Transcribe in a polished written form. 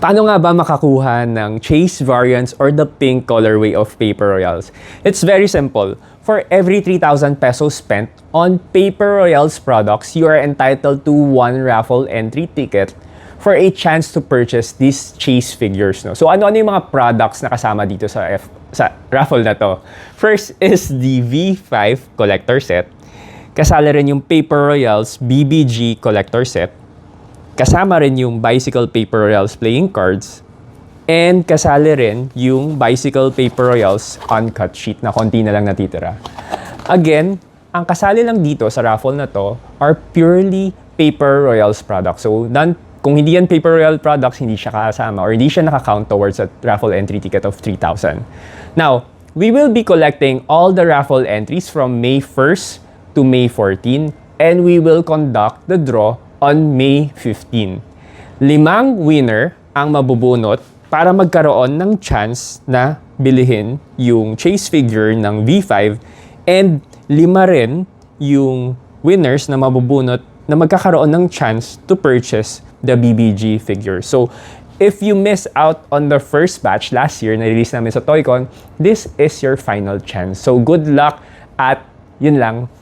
Paano nga ba makakuha ng chase variants or the pink colorway of Paper Royals? It's very simple. For every 3,000 pesos spent on Paper Royals products, you are entitled to one raffle entry ticket for a chance to purchase these chase figures. No? So ano-ano yung mga products na kasama dito sa raffle na to? First is the V5 collector set. Kasali rin yung Paper Royals BBG collector set. Kasama rin yung Bicycle Paper Royals playing cards. And kasali rin yung Bicycle Paper Royals uncut sheet na konti na lang natitira. Again, ang kasali lang dito sa raffle na to are purely Paper Royals products. So, kung hindi yan Paper Royal products, hindi siya kasama or hindi siya nakakount towards a raffle entry ticket of 3,000. Now, we will be collecting all the raffle entries from May 1st to May 14 and we will conduct the draw on May 15. 5 winner ang mabubunot para magkaroon ng chance na bilihin yung chase figure ng V5 and 5 rin yung winners na mabubunot na magkakaroon ng chance to purchase the BBG figure. So, if you miss out on the first batch last year na release namin sa ToyCon, this is your final chance. So, good luck at yun lang.